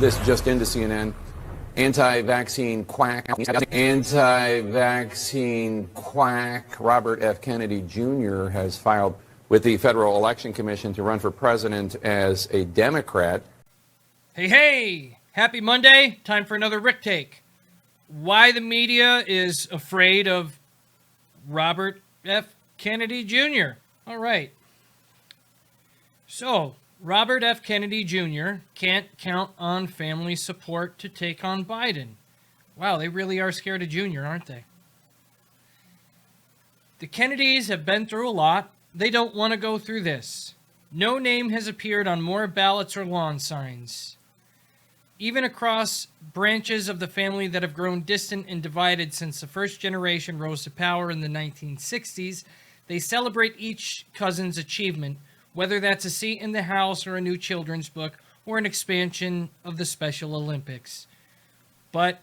This just into CNN. Anti-vaccine quack Robert F. Kennedy Jr. has filed with the Federal Election Commission to run for president as a Democrat. Hey, happy Monday. Time for another Rick Take. Why the media is afraid of Robert F. Kennedy Jr. All right. So, Robert F. Kennedy Jr. can't count on family support to take on Biden. Wow, they really are scared of Jr., aren't they? The Kennedys have been through a lot. They don't want to go through this. No name has appeared on more ballots or lawn signs. Even across branches of the family that have grown distant and divided since the first generation rose to power in the 1960s, they celebrate each cousin's achievement, whether that's a seat in the House or a new children's book or an expansion of the Special Olympics. But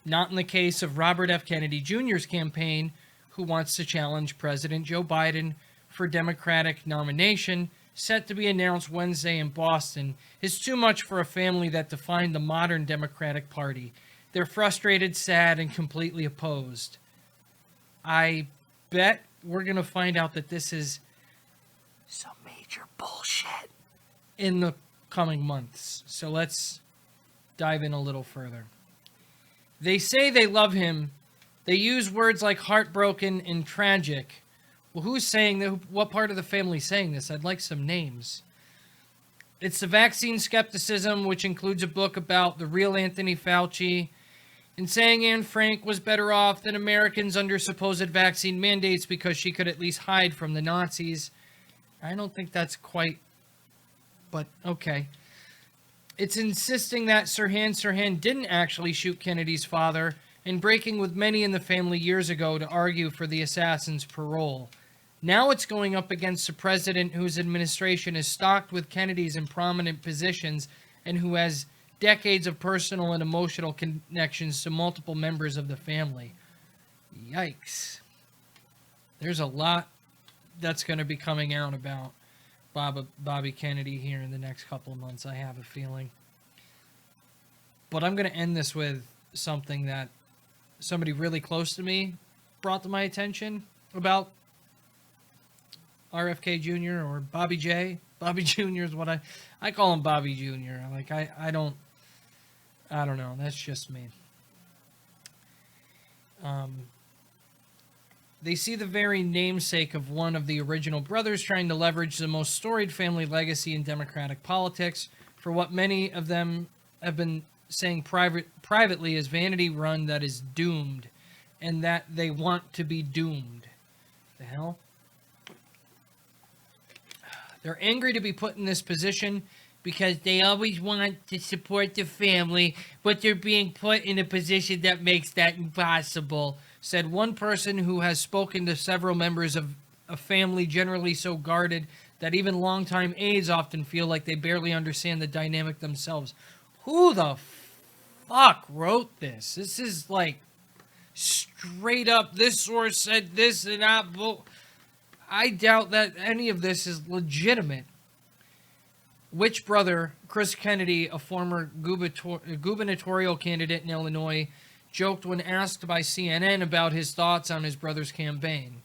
not in the case of Robert F. Kennedy Jr.'s campaign, who wants to challenge President Joe Biden for Democratic nomination, set to be announced Wednesday in Boston, is too much for a family that defined the modern Democratic Party. They're frustrated, sad, and completely opposed. I bet we're going to find out that this is some major bullshit in the coming months. So let's dive in a little further. They say they love him. They use words like heartbroken and tragic. Well, who's saying that? What part of the family is saying this? I'd like some names. It's the vaccine skepticism, which includes a book about the real Anthony Fauci, and saying Anne Frank was better off than Americans under supposed vaccine mandates because she could at least hide from the Nazis. I don't think that's quite, but okay. It's insisting that Sirhan didn't actually shoot Kennedy's father and breaking with many in the family years ago to argue for the assassin's parole. Now it's going up against a president whose administration is stocked with Kennedys in prominent positions and who has decades of personal and emotional connections to multiple members of the family. Yikes. There's a lot that's going to be coming out about Bobby Kennedy here in the next couple of months, I have a feeling. But I'm going to end this with something that somebody really close to me brought to my attention about RFK Jr. or Bobby J. Bobby Jr. is what I call him Bobby Jr. Like, I don't know. That's just me. They see the very namesake of one of the original brothers trying to leverage the most storied family legacy in Democratic politics for what many of them have been saying privately is vanity run that is doomed, and that they want to be doomed. The hell? They're angry to be put in this position because they always want to support the family, but they're being put in a position that makes that impossible, said one person who has spoken to several members of a family generally so guarded that even longtime aides often feel like they barely understand the dynamic themselves. Who the fuck wrote this? This is like straight up, this source said this and that. I doubt that any of this is legitimate. Which brother, Chris Kennedy, a former gubernatorial candidate in Illinois, joked when asked by CNN about his thoughts on his brother's campaign.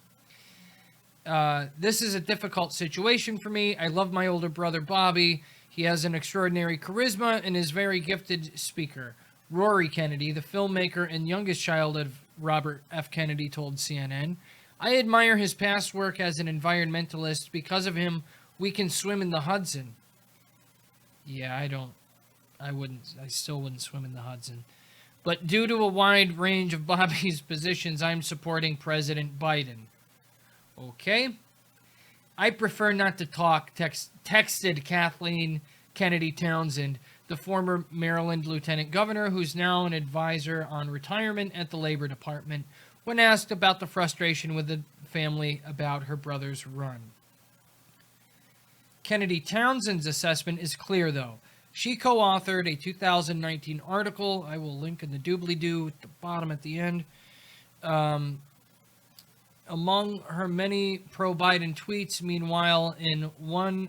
This is a difficult situation for me. I love my older brother, Bobby. He has an extraordinary charisma and is a very gifted speaker. Rory Kennedy, the filmmaker and youngest child of Robert F. Kennedy, told CNN, I admire his past work as an environmentalist. Because of him, we can swim in the Hudson. Yeah, I still wouldn't swim in the Hudson. But due to a wide range of Bobby's positions, I'm supporting President Biden. Okay. I prefer not to talk, texted Kathleen Kennedy Townsend, the former Maryland lieutenant governor, who's now an advisor on retirement at the Labor Department, when asked about the frustration with the family about her brother's run. Kennedy Townsend's assessment is clear, though. She co-authored a 2019 article, I will link in the doobly-doo at the bottom at the end. Among her many pro-Biden tweets, meanwhile, in one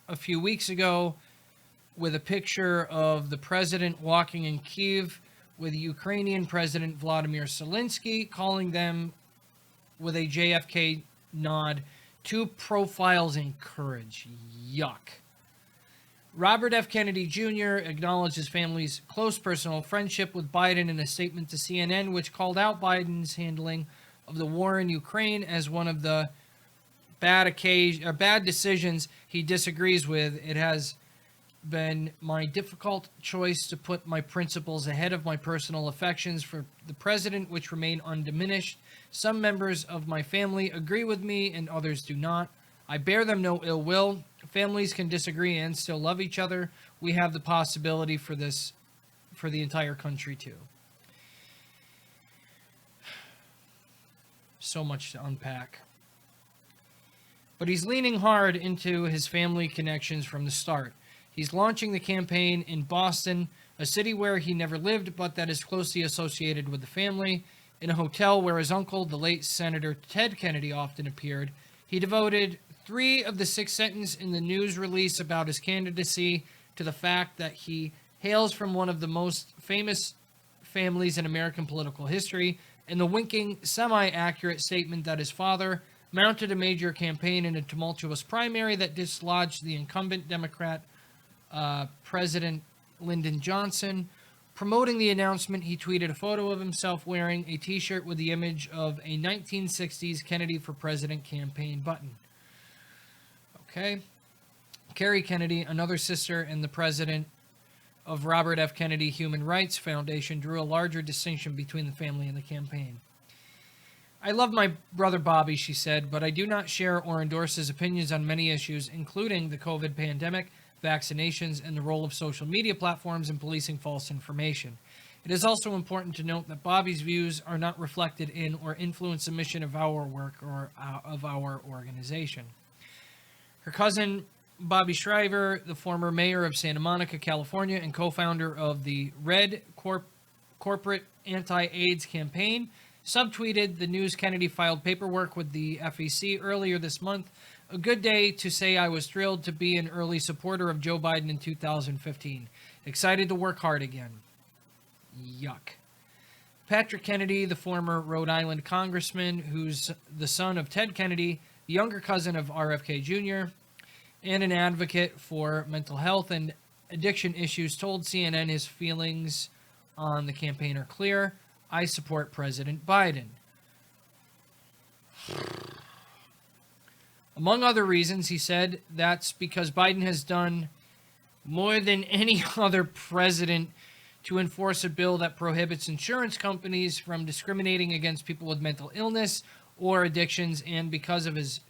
a few weeks ago, with a picture of the president walking in Kyiv with Ukrainian President Vladimir Zelensky, calling them, with a JFK nod, two profiles in courage. Yuck. Robert F. Kennedy Jr. acknowledged his family's close personal friendship with Biden in a statement to CNN, which called out Biden's handling of the war in Ukraine as one of the bad decisions he disagrees with. It has been my difficult choice to put my principles ahead of my personal affections for the president, which remain undiminished. Some members of my family agree with me and others do not. I bear them no ill will. Families can disagree and still love each other. We have the possibility for this for the entire country too. So much to unpack. But he's leaning hard into his family connections from the start. He's launching the campaign in Boston, a city where he never lived, but that is closely associated with the family, in a hotel where his uncle, the late Senator Ted Kennedy, often appeared. He devoted 3 of the 6 sentences in the news release about his candidacy to the fact that he hails from one of the most famous families in American political history, and the winking, semi-accurate statement that his father mounted a major campaign in a tumultuous primary that dislodged the incumbent Democrat President Lyndon Johnson. Promoting the announcement, he tweeted a photo of himself wearing a t-shirt with the image of a 1960s Kennedy for President campaign button. Okay. Carrie Kennedy, another sister and the president of Robert F. Kennedy Human Rights Foundation, drew a larger distinction between the family and the campaign. I love my brother Bobby, she said, but I do not share or endorse his opinions on many issues, including the COVID pandemic, vaccinations, and the role of social media platforms in policing false information. It is also important to note that Bobby's views are not reflected in or influence the mission of our work or of our organization. Her cousin, Bobby Shriver, the former mayor of Santa Monica, California, and co-founder of the Red Corporate Anti-AIDS Campaign, subtweeted the news Kennedy filed paperwork with the FEC earlier this month. A good day to say I was thrilled to be an early supporter of Joe Biden in 2015. Excited to work hard again. Yuck. Patrick Kennedy, the former Rhode Island congressman, who's the son of Ted Kennedy, the younger cousin of RFK Jr., and an advocate for mental health and addiction issues, told CNN his feelings on the campaign are clear. I support President Biden. Among other reasons, he said, that's because Biden has done more than any other president to enforce a bill that prohibits insurance companies from discriminating against people with mental illness or addictions, and because of his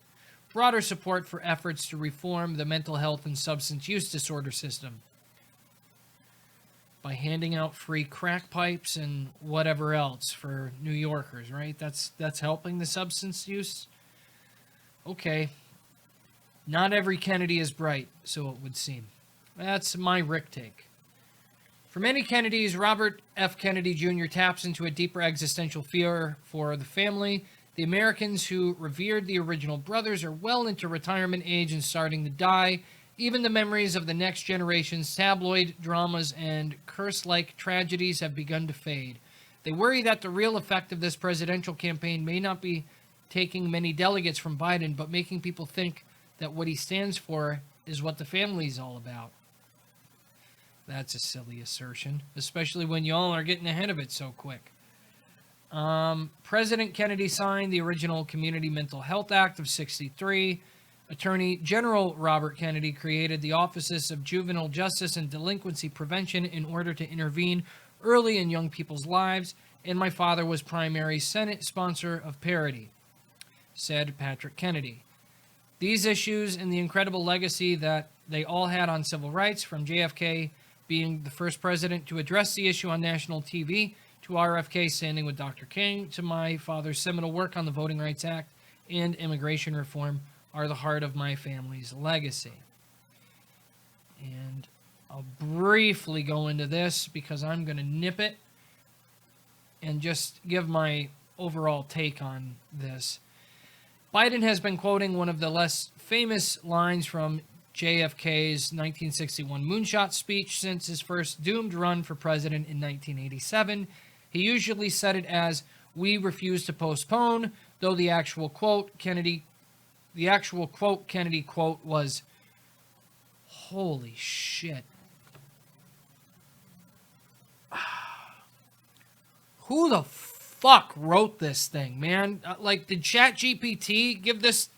broader support for efforts to reform the mental health and substance use disorder system by handing out free crack pipes and whatever else for New Yorkers, right? That's helping the substance use. Okay. Not every Kennedy is bright, so it would seem. That's my Rick take. For many Kennedys, Robert F. Kennedy Jr. taps into a deeper existential fear for the family. The Americans who revered the original brothers are well into retirement age and starting to die. Even the memories of the next generation's tabloid dramas and curse-like tragedies have begun to fade. They worry that the real effect of this presidential campaign may not be taking many delegates from Biden, but making people think that what he stands for is what the family is all about. That's a silly assertion, especially when y'all are getting ahead of it so quick. President Kennedy signed the original Community Mental Health Act of '63. Attorney General Robert Kennedy created the Offices of Juvenile Justice and Delinquency Prevention in order to intervene early in young people's lives, and my father was primary Senate sponsor of parity, said Patrick Kennedy. These issues and the incredible legacy that they all had on civil rights, from JFK being the first president to address the issue on national TV, to RFK standing with Dr. King, to my father's seminal work on the Voting Rights Act and immigration reform, are the heart of my family's legacy. And I'll briefly go into this because I'm going to nip it and just give my overall take on this. Biden has been quoting one of the less famous lines from JFK's 1961 moonshot speech since his first doomed run for president in 1987. He usually said it as, "We refuse to postpone," though the actual quote Kennedy quote was, "Holy shit. Who the fuck wrote this thing, man? Like, did ChatGPT give this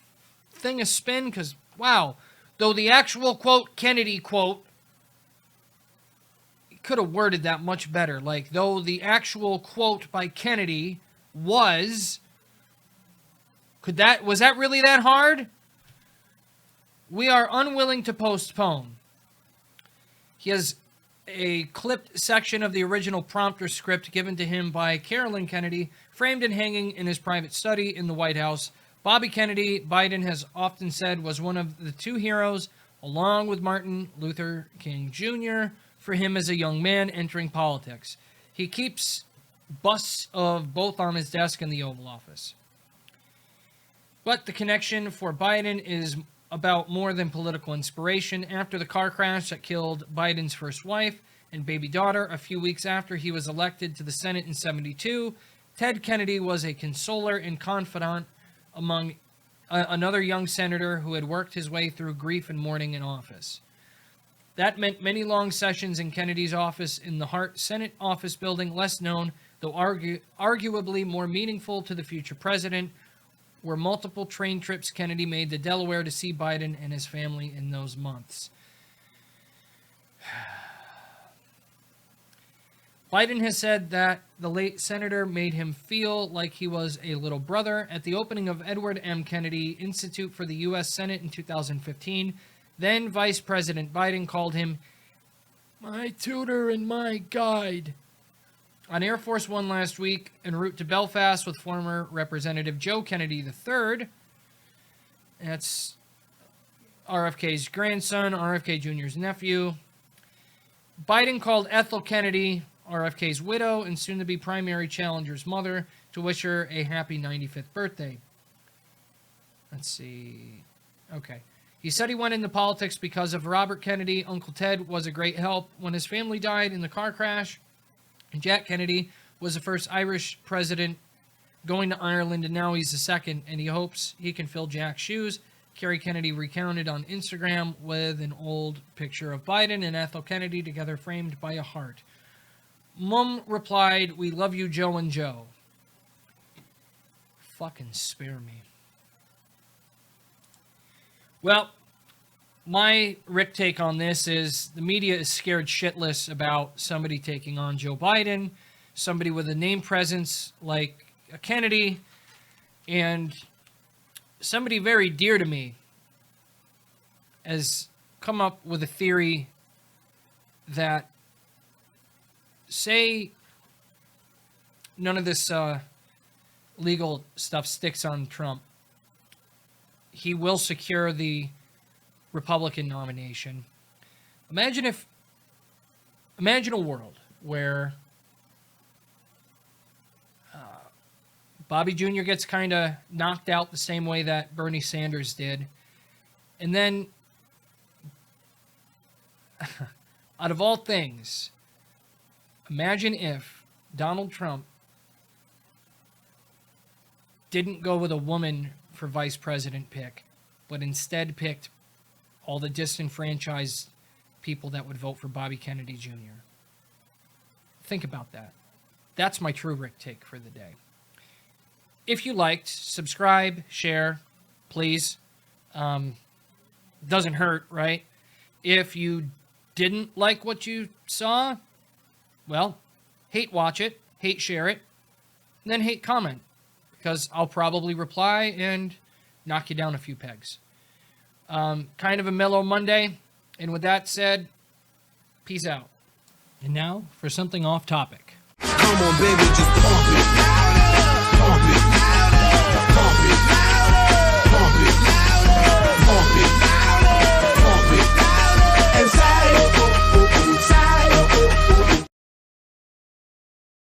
thing a spin? Because, wow. Though the actual quote, Kennedy quote, could have worded that much better. Like, though the actual quote by Kennedy was... Was that really that hard? "We are unwilling to postpone." He has a clipped section of the original prompter script given to him by Carolyn Kennedy, framed and hanging in his private study in the White House. Bobby Kennedy, Biden has often said, was one of the two heroes, along with Martin Luther King Jr., for him as a young man entering politics. He keeps busts of both on his desk in the Oval Office. But the connection for Biden is about more than political inspiration. After the car crash that killed Biden's first wife and baby daughter a few weeks after he was elected to the Senate in 1972, Ted Kennedy was a consoler and confidant among another young senator who had worked his way through grief and mourning in office. That meant many long sessions in Kennedy's office in the Hart Senate office building, less known, though arguably more meaningful to the future president, were multiple train trips Kennedy made to Delaware to see Biden and his family in those months. Biden has said that the late senator made him feel like he was a little brother. At the opening of Edward M. Kennedy Institute for the U.S. Senate in 2015, then Vice President Biden called him "my tutor and my guide." On Air Force One last week, en route to Belfast with former Representative Joe Kennedy III, that's RFK's grandson, RFK Jr.'s nephew, Biden called Ethel Kennedy, RFK's widow and soon-to-be primary challenger's mother, to wish her a happy 95th birthday. Let's see. Okay. He said he went into politics because of Robert Kennedy. Uncle Ted was a great help when his family died in the car crash. Jack Kennedy was the first Irish president going to Ireland, and now he's the second, and he hopes he can fill Jack's shoes. Kerry Kennedy recounted on Instagram with an old picture of Biden and Ethel Kennedy together framed by a heart. Mum replied, "We love you, Joe and Joe." Fucking spare me. Well, my Rick take on this is the media is scared shitless about somebody taking on Joe Biden, somebody with a name presence like a Kennedy, and somebody very dear to me has come up with a theory that, say none of this legal stuff sticks on Trump, he will secure the Republican nomination. Imagine a world where Bobby Jr. gets kind of knocked out the same way that Bernie Sanders did. And then, out of all things, imagine if Donald Trump didn't go with a woman for vice president pick, but instead picked all the disenfranchised people that would vote for Bobby Kennedy Jr. Think about that. That's my true Rick take for the day. If you liked, subscribe, share, please. Doesn't hurt, right? If you didn't like what you saw, well, hate watch it, hate share it, and then hate comment, because I'll probably reply and knock you down a few pegs. Kind of a mellow Monday. And with that said, peace out. And now for something off topic. Come on, baby, just pump it.